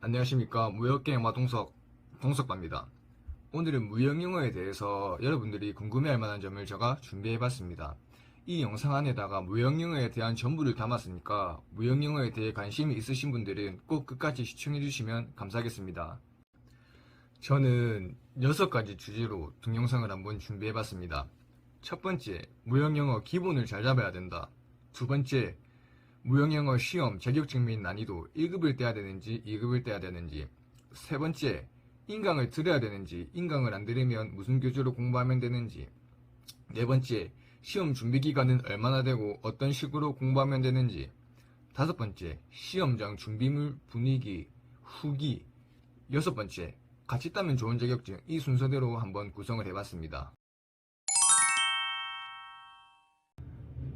안녕하십니까. 무역계의 동석박입니다. 오늘은 무역영어에 대해서 여러분들이 궁금해할 만한 점을 제가 준비해봤습니다. 이 영상 안에다가 무역영어에 대한 전부를 담았으니까 무역영어에 대해 관심이 있으신 분들은 꼭 끝까지 시청해주시면 감사하겠습니다. 저는 6가지 주제로 동영상을 한번 준비해봤습니다. 첫 번째, 무역영어 기본을 잘 잡아야 된다. 두 번째, 무역영어 시험 자격증 및 난이도 1급을 떼야 되는지 2급을 떼야 되는지. 세 번째, 인강을 들어야 되는지 인강을 안 들으면 무슨 교재로 공부하면 되는지. 네 번째, 시험 준비 기간은 얼마나 되고 어떤 식으로 공부하면 되는지. 다섯 번째, 시험장 준비물 분위기 후기. 여섯 번째, 같이 따면 좋은 자격증. 이 순서대로 한번 구성을 해봤습니다.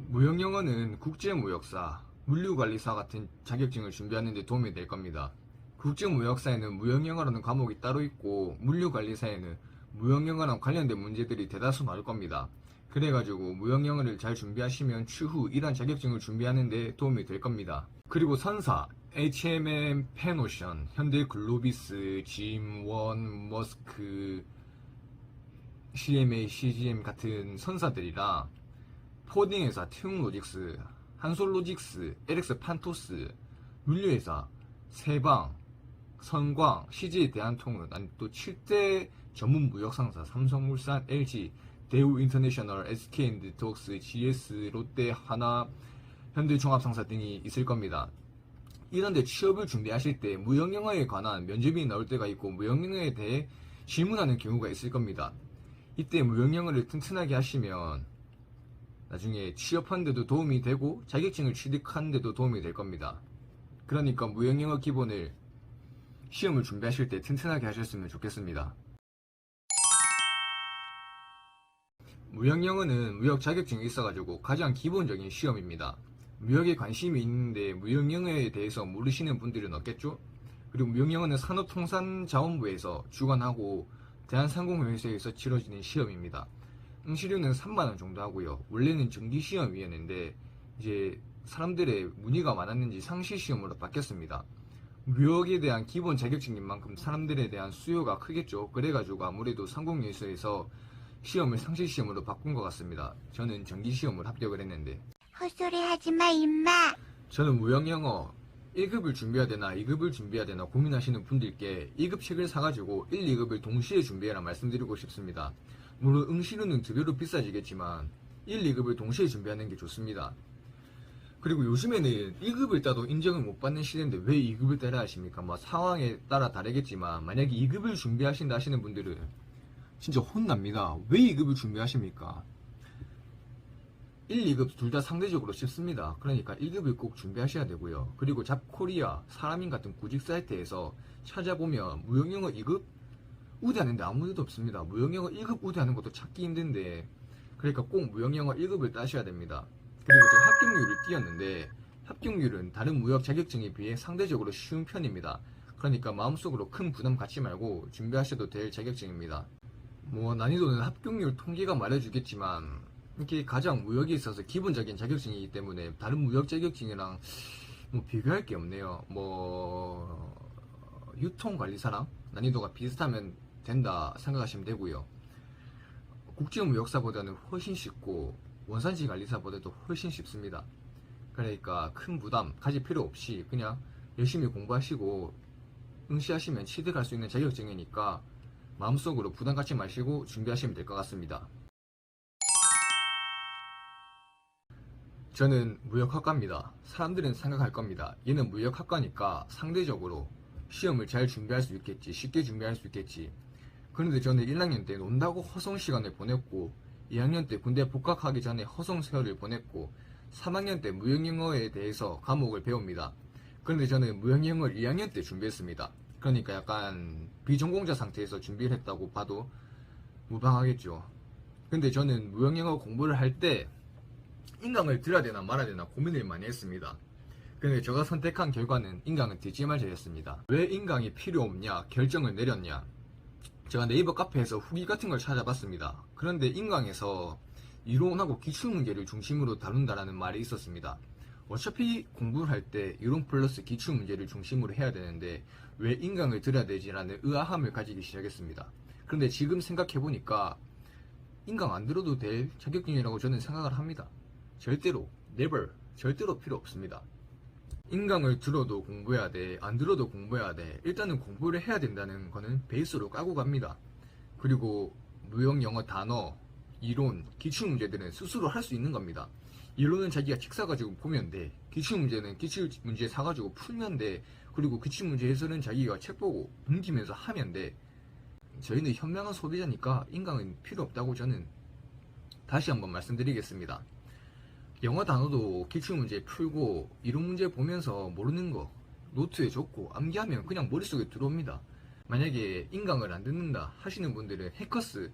무역영어는 국제무역사, 물류관리사 같은 자격증을 준비하는 데 도움이 될 겁니다. 국제무역사에는 무역영어라는 과목이 따로 있고 물류관리사에는 무역영어랑 관련된 문제들이 대다수 나올 겁니다. 그래가지고 무역영어를 잘 준비하시면 추후 이러한 자격증을 준비하는 데 도움이 될 겁니다. 그리고 선사, HMM, 페노션, 현대글로비스, 짐원, 머스크, CMA, CGM 같은 선사들이랑 포딩회사, 태웅로직스, 한솔로직스, LX 판토스, 물류회사, 세방, 선광, CJ 대한통운, 아니 또 7대 전문 무역상사, 삼성물산, LG, 대우인터내셔널, SK엔드톡스, GS, 롯데, 하나, 현대종합상사 등이 있을 겁니다. 이런데 취업을 준비하실 때 무역영어에 관한 면접이 나올 때가 있고 무역영어에 대해 질문하는 경우가 있을 겁니다. 이때 무역영어를 튼튼하게 하시면 나중에 취업하는 데도 도움이 되고 자격증을 취득하는 데도 도움이 될 겁니다. 그러니까 무역영어 기본을 시험을 준비하실 때 튼튼하게 하셨으면 좋겠습니다. 무역영어는 무역 자격증이 있어가지고 가장 기본적인 시험입니다. 무역에 관심이 있는데 무역영어에 대해서 모르시는 분들은 없겠죠? 그리고 무역영어는 산업통상자원부에서 주관하고 대한상공회의소에서 치러지는 시험입니다. 응시료는 3만원 정도 하고요. 원래는 정기시험이었는데 이제 사람들의 문의가 많았는지 상시시험으로 바뀌었습니다. 무역에 대한 기본 자격증인 만큼 사람들에 대한 수요가 크겠죠. 그래가지고 아무래도 상공회의소에서 시험을 상시시험으로 바꾼 것 같습니다. 저는 정기시험을 합격을 했는데. 헛소리 하지마 임마. 저는 무역영어 1급을 준비해야 되나 2급을 준비해야 되나 고민하시는 분들께 2급 책을 사가지고 1, 2급을 동시에 준비해라 말씀드리고 싶습니다. 물론 응시료는 두 배로 비싸지겠지만 1, 2급을 동시에 준비하는 게 좋습니다. 그리고 요즘에는 1급을 따도 인정을 못 받는 시대인데 왜 2급을 따라 하십니까? 뭐 상황에 따라 다르겠지만 만약에 2급을 준비하신다 하시는 분들은 진짜 혼납니다. 왜 2급을 준비하십니까? 1, 2급 둘 다 상대적으로 쉽습니다. 그러니까 1급을 꼭 준비하셔야 되고요. 그리고 잡코리아, 사람인 같은 구직 사이트에서 찾아보면 무역영어 2급 우대하는데 아무 데도 없습니다. 무역영어 1급 우대하는 것도 찾기 힘든데 그러니까 꼭 무역영어 1급을 따셔야 됩니다. 그리고 제가 합격률을 띄었는데 합격률은 다른 무역 자격증에 비해 상대적으로 쉬운 편입니다. 그러니까 마음속으로 큰 부담 갖지 말고 준비하셔도 될 자격증입니다. 뭐 난이도는 합격률 통계가 말해주겠지만 이게 가장 무역에 있어서 기본적인 자격증이기 때문에 다른 무역 자격증이랑 뭐 비교할 게 없네요. 뭐 유통관리사랑 난이도가 비슷하면 된다 생각하시면 되고요. 국제무역사보다는 훨씬 쉽고 원산지 관리사보다도 훨씬 쉽습니다. 그러니까 큰 부담 가질 필요 없이 그냥 열심히 공부하시고 응시하시면 취득할 수 있는 자격증이니까 마음속으로 부담 갖지 마시고 준비하시면 될 것 같습니다. 저는 무역학과입니다. 사람들은 생각할 겁니다. 얘는 무역학과니까 상대적으로 시험을 잘 준비할 수 있겠지, 쉽게 준비할 수 있겠지. 그런데 저는 1학년 때 논다고 허송 시간을 보냈고 2학년 때 군대 복학하기 전에 허송 세월을 보냈고 3학년 때 무역영어에 대해서 과목을 배웁니다. 그런데 저는 무역영어를 2학년 때 준비했습니다. 그러니까 약간 비전공자 상태에서 준비를 했다고 봐도 무방하겠죠. 근데 저는 무역영어 공부를 할 때 인강을 들어야 되나 말아야 되나 고민을 많이 했습니다. 근데 제가 선택한 결과는 인강은 듣지 말자였습니다. 왜 인강이 필요 없냐 결정을 내렸냐. 제가 네이버 카페에서 후기 같은 걸 찾아봤습니다. 그런데 인강에서 이론하고 기출문제를 중심으로 다룬다라는 말이 있었습니다. 어차피 공부를 할 때 이론 플러스 기출 문제를 중심으로 해야 되는데 왜 인강을 들어야 되지라는 의아함을 가지기 시작했습니다. 그런데 지금 생각해보니까 인강 안 들어도 될 자격증이라고 저는 생각을 합니다. 절대로, never, 절대로 필요 없습니다. 인강을 들어도 공부해야 돼, 안 들어도 공부해야 돼. 일단은 공부를 해야 된다는 거는 베이스로 까고 갑니다. 그리고 무형 영어 단어, 이론, 기출문제들은 스스로 할 수 있는 겁니다. 이론은 자기가 책 사가지고 보면 돼. 기출문제는 기출문제 사가지고 풀면 돼. 그리고 기출문제 해설은 자기가 책 보고 넘기면서 하면 돼. 저희는 현명한 소비자니까 인강은 필요 없다고 저는 다시 한번 말씀드리겠습니다. 영어 단어도 기출문제 풀고 이론 문제 보면서 모르는 거 노트에 적고 암기하면 그냥 머릿속에 들어옵니다. 만약에 인강을 안 듣는다 하시는 분들은 해커스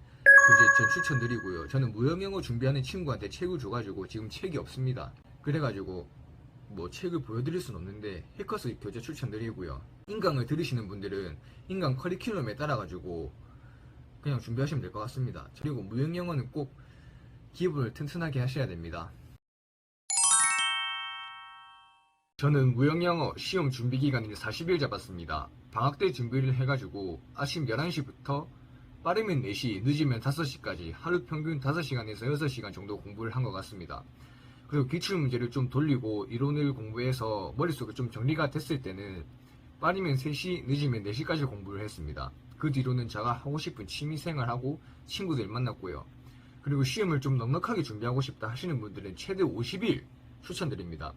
교재 저 추천드리고요. 저는 무형영어 준비하는 친구한테 책을 줘가지고 지금 책이 없습니다. 그래가지고 뭐 책을 보여드릴 순 없는데 해커스 교재 추천드리고요. 인강을 들으시는 분들은 인강 커리큘럼에 따라가지고 그냥 준비하시면 될 것 같습니다. 그리고 무형영어는 꼭 기본을 튼튼하게 하셔야 됩니다. 저는 무형영어 시험 준비 기간을 40일 잡았습니다. 방학 때 준비를 해가지고 아침 11시부터 빠르면 4시, 늦으면 5시까지 하루 평균 5시간에서 6시간 정도 공부를 한 것 같습니다. 그리고 기출문제를 좀 돌리고 이론을 공부해서 머릿속에 좀 정리가 됐을 때는 빠르면 3시, 늦으면 4시까지 공부를 했습니다. 그 뒤로는 제가 하고 싶은 취미생활하고 친구들 만났고요. 그리고 시험을 좀 넉넉하게 준비하고 싶다 하시는 분들은 최대 50일 추천드립니다.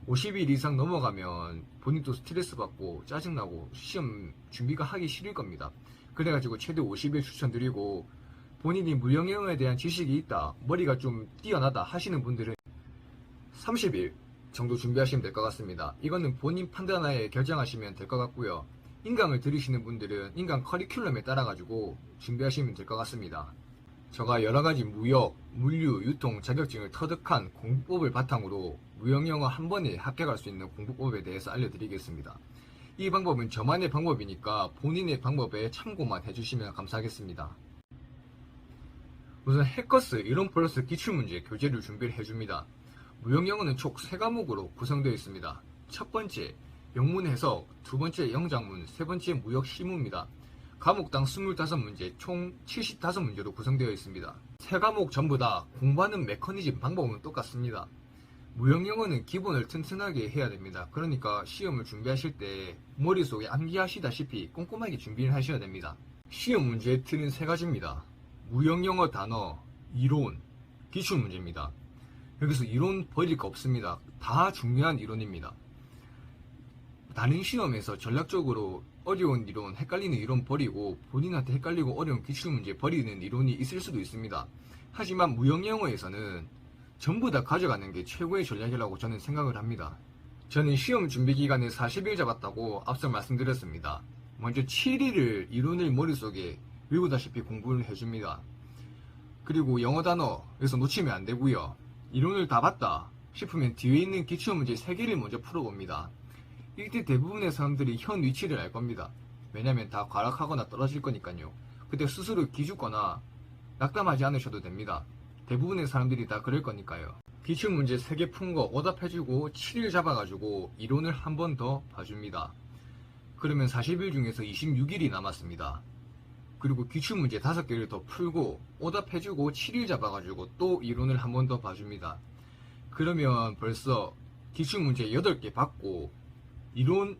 50일 이상 넘어가면 본인도 스트레스 받고 짜증나고 시험 준비가 하기 싫을 겁니다. 그래가지고 최대 50일 추천드리고 본인이 무형영어에 대한 지식이 있다, 머리가 좀 뛰어나다 하시는 분들은 30일 정도 준비하시면 될 것 같습니다. 이거는 본인 판단하에 결정하시면 될 것 같고요. 인강을 들으시는 분들은 인강 커리큘럼에 따라가지고 준비하시면 될 것 같습니다. 제가 여러가지 무역, 물류, 유통 자격증을 터득한 공부법을 바탕으로 무형영어 한 번에 합격할 수 있는 공부법에 대해서 알려드리겠습니다. 이 방법은 저만의 방법이니까 본인의 방법에 참고만 해주시면 감사하겠습니다. 우선 해커스 이론 플러스 기출문제 교재를 준비를 해줍니다. 무형영어는 총 3과목으로 구성되어 있습니다. 첫 번째, 영문 해석, 두 번째 영작문, 세 번째 무역 실무입니다. 과목당 25문제, 총 75문제로 구성되어 있습니다. 세 과목 전부 다 공부하는 메커니즘 방법은 똑같습니다. 무형영어는 기본을 튼튼하게 해야 됩니다. 그러니까 시험을 준비하실 때 머릿속에 암기하시다시피 꼼꼼하게 준비를 하셔야 됩니다. 시험 문제의 틀은 3가지입니다. 무형영어 단어, 이론, 기출문제입니다. 여기서 이론 버릴 거 없습니다. 다 중요한 이론입니다. 다른 시험에서 전략적으로 어려운 이론, 헷갈리는 이론 버리고 본인한테 헷갈리고 어려운 기출문제 버리는 이론이 있을 수도 있습니다. 하지만 무형영어에서는 전부 다 가져가는 게 최고의 전략이라고 저는 생각을 합니다. 저는 시험 준비 기간을 40일 잡았다고 앞서 말씀드렸습니다. 먼저 7일을 이론을 머릿속에 외우다시피 공부를 해줍니다. 그리고 영어 단어에서 놓치면 안 되고요. 이론을 다 봤다 싶으면 뒤에 있는 기출문제 3개를 먼저 풀어봅니다. 이때 대부분의 사람들이 현 위치를 알 겁니다. 왜냐면 다 과락하거나 떨어질 거니까요. 그때 스스로 기죽거나 낙담하지 않으셔도 됩니다. 대부분의 사람들이 다 그럴 거니까요. 기출문제 3개 푼 거 오답해주고 7일 잡아가지고 이론을 한 번 더 봐줍니다. 그러면 40일 중에서 26일이 남았습니다. 그리고 기출문제 5개를 더 풀고 오답해주고 7일 잡아가지고 또 이론을 한 번 더 봐줍니다. 그러면 벌써 기출문제 8개 받고 이론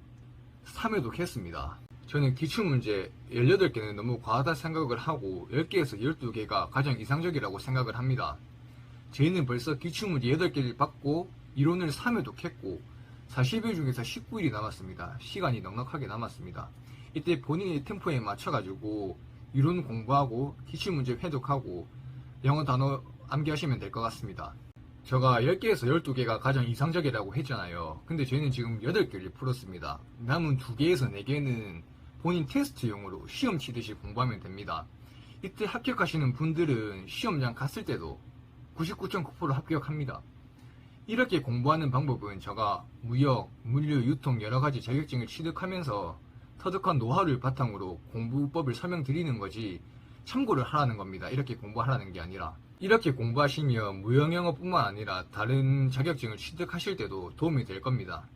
3회독 했습니다. 저는 기출문제 18개는 너무 과하다 생각을 하고 10개에서 12개가 가장 이상적이라고 생각을 합니다. 저희는 벌써 기출문제 8개를 받고 이론을 3회독 했고 40일 중에서 19일이 남았습니다. 시간이 넉넉하게 남았습니다. 이때 본인의 템포에 맞춰가지고 이론 공부하고 기출문제 회독하고 영어 단어 암기하시면 될 것 같습니다. 제가 10개에서 12개가 가장 이상적이라고 했잖아요. 근데 저희는 지금 8개를 풀었습니다. 남은 2개에서 4개는 본인 테스트용으로 시험 치듯이 공부하면 됩니다. 이때 합격하시는 분들은 시험장 갔을 때도 99.9% 합격합니다. 이렇게 공부하는 방법은 제가 무역, 물류, 유통 여러가지 자격증을 취득하면서 터득한 노하우를 바탕으로 공부법을 설명드리는 거지 참고를 하라는 겁니다. 이렇게 공부하라는 게 아니라 이렇게 공부하시면 무형영어뿐만 아니라 다른 자격증을 취득하실 때도 도움이 될 겁니다.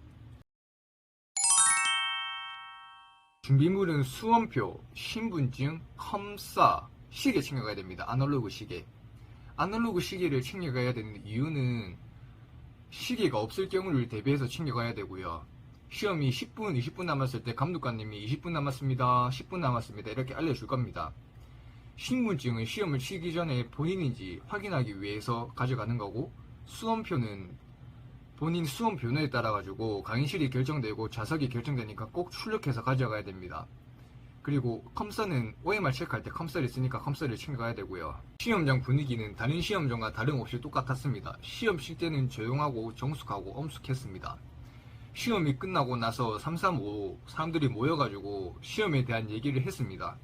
준비물은 수험표, 신분증, 컴사, 시계 챙겨가야 됩니다. 아날로그 시계. 아날로그 시계를 챙겨가야 되는 이유는 시계가 없을 경우를 대비해서 챙겨가야 되고요. 시험이 10분, 20분 남았을 때 감독관님이 20분 남았습니다, 10분 남았습니다 이렇게 알려줄 겁니다. 신분증은 시험을 치기 전에 본인인지 확인하기 위해서 가져가는 거고, 수험표는 본인 수험 변호에 따라 가지고 강의실이 결정되고 좌석이 결정되니까 꼭 출력해서 가져가야 됩니다. 그리고 컴사는 OMR 체크할 때 컴사를 있으니까 컴사를 챙겨가야 되고요. 시험장 분위기는 다른 시험장과 다름없이 똑같았습니다. 시험 칠 때는 조용하고 정숙하고 엄숙했습니다. 시험이 끝나고 나서 335 사람들이 모여가지고 시험에 대한 얘기를 했습니다.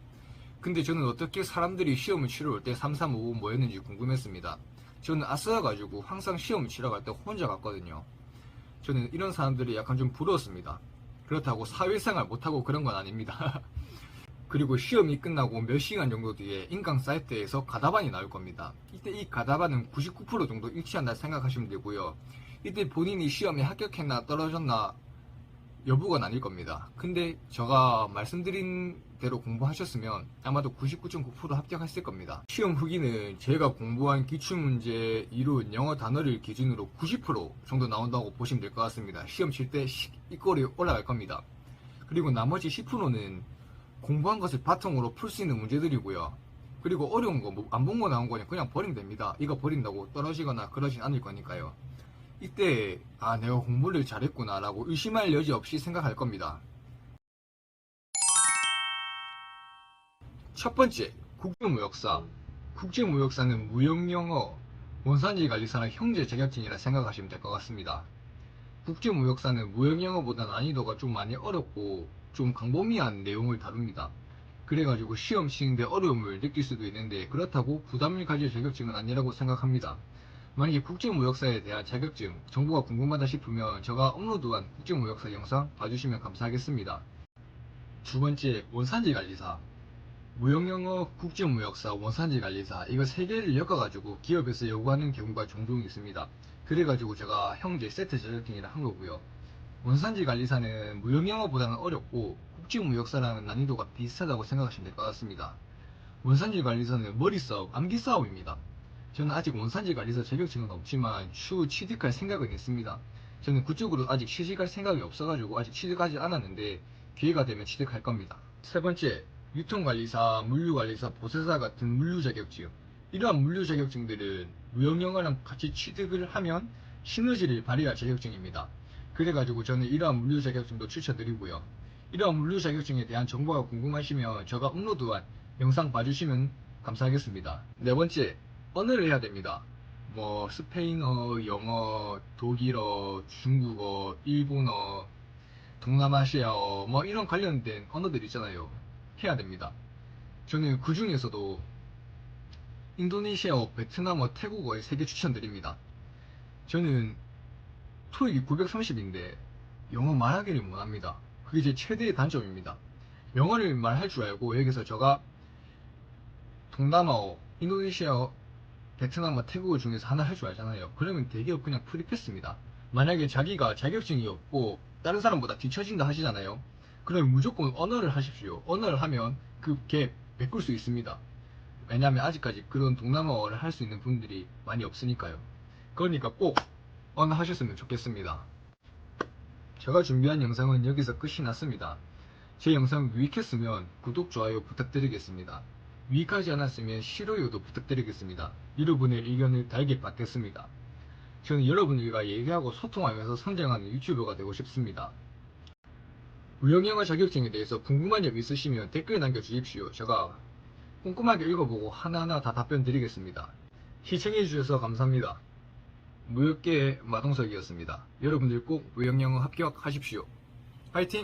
근데 저는 어떻게 사람들이 시험을 치러 올 때 335 모였는지 궁금했습니다. 저는 아싸가지고 항상 시험을 치러 갈 때 혼자 갔거든요. 저는 이런 사람들이 약간 좀 부러웠습니다. 그렇다고 사회생활 못하고 그런 건 아닙니다. 그리고 시험이 끝나고 몇 시간 정도 뒤에 인강 사이트에서 가다반이 나올 겁니다. 이때 이 가다반은 99% 정도 일치한다 생각하시면 되고요. 이때 본인이 시험에 합격했나 떨어졌나 여부가 나뉠 겁니다. 근데 제가 말씀드린 대로 공부하셨으면 아마도 99.9% 합격했을 겁니다. 시험 후기는 제가 공부한 기출문제, 이론, 영어 단어를 기준으로 90% 정도 나온다고 보시면 될 것 같습니다. 시험 칠 때 이꼴이 올라갈 겁니다. 그리고 나머지 10%는 공부한 것을 바탕으로 풀 수 있는 문제들이고요. 그리고 어려운 거, 안 본 거 나온 거는 그냥 버리면 됩니다. 이거 버린다고 떨어지거나 그러진 않을 거니까요. 이때 내가 공부를 잘했구나 라고 의심할 여지 없이 생각할 겁니다. 첫 번째, 국제무역사. 국제무역사는 무역영어, 원산지관리사랑 형제 자격증이라 생각하시면 될 것 같습니다. 국제무역사는 무역영어보다 난이도가 좀 많이 어렵고 좀 광범위한 내용을 다룹니다. 그래가지고 시험 치는데 어려움을 느낄 수도 있는데, 그렇다고 부담을 가질 자격증은 아니라고 생각합니다. 만약에 국제무역사에 대한 자격증 정보가 궁금하다 싶으면 제가 업로드한 국제무역사 영상 봐주시면 감사하겠습니다. 두 번째, 원산지관리사. 무역영어, 국제무역사, 원산지관리사 이거 세 개를 엮어가지고 기업에서 요구하는 경우가 종종 있습니다. 그래가지고 제가 형제 세트 자격증이라 한 거고요. 원산지관리사는 무역영어보다는 어렵고 국제무역사랑은 난이도가 비슷하다고 생각하시면 될 것 같습니다. 원산지관리사는 머리싸움, 암기싸움입니다. 저는 아직 원산지관리사 자격증은 없지만 추후 취득할 생각은 있습니다. 저는 그쪽으로 아직 취직할 생각이 없어가지고 아직 취직하지 않았는데 기회가 되면 취직할 겁니다. 세 번째, 유통관리사, 물류관리사, 보세사 같은 물류 자격증. 이러한 물류 자격증들은 무역영어랑 같이 취득을 하면 시너지를 발휘할 자격증입니다. 그래가지고 저는 이러한 물류 자격증도 추천드리고요. 이러한 물류 자격증에 대한 정보가 궁금하시면 제가 업로드한 영상 봐주시면 감사하겠습니다. 네 번째, 언어를 해야 됩니다. 뭐 스페인어, 영어, 독일어, 중국어, 일본어, 동남아시아어 뭐 이런 관련된 언어들 있잖아요. 해야 됩니다. 저는 그 중에서도 인도네시아어, 베트남어, 태국어의 3개 추천드립니다. 저는 토익이 930인데 영어 말하기를 못합니다. 그게 제 최대의 단점입니다. 영어를 말할 줄 알고 여기서 제가 동남아어, 인도네시아어, 베트남어, 태국어 중에서 하나 할 줄 알잖아요. 그러면 대기업 그냥 프리패스입니다. 만약에 자기가 자격증이 없고 다른 사람보다 뒤처진다 하시잖아요. 그러면 무조건 언어를 하십시오. 언어를 하면 그 갭 메꿀 수 있습니다. 왜냐하면 아직까지 그런 동남아어를 할 수 있는 분들이 많이 없으니까요. 그러니까 꼭 언어 하셨으면 좋겠습니다. 제가 준비한 영상은 여기서 끝이 났습니다. 제 영상 유익했으면 구독, 좋아요 부탁드리겠습니다. 유익하지 않았으면 싫어요도 부탁드리겠습니다. 여러분의 의견을 달게 받겠습니다. 저는 여러분들과 얘기하고 소통하면서 성장하는 유튜버가 되고 싶습니다. 무역영어 자격증에 대해서 궁금한 점 있으시면 댓글 남겨주십시오. 제가 꼼꼼하게 읽어보고 하나하나 다 답변 드리겠습니다. 시청해주셔서 감사합니다. 무역계의 마동석이었습니다. 여러분들 꼭 무역영어 합격하십시오. 파이팅!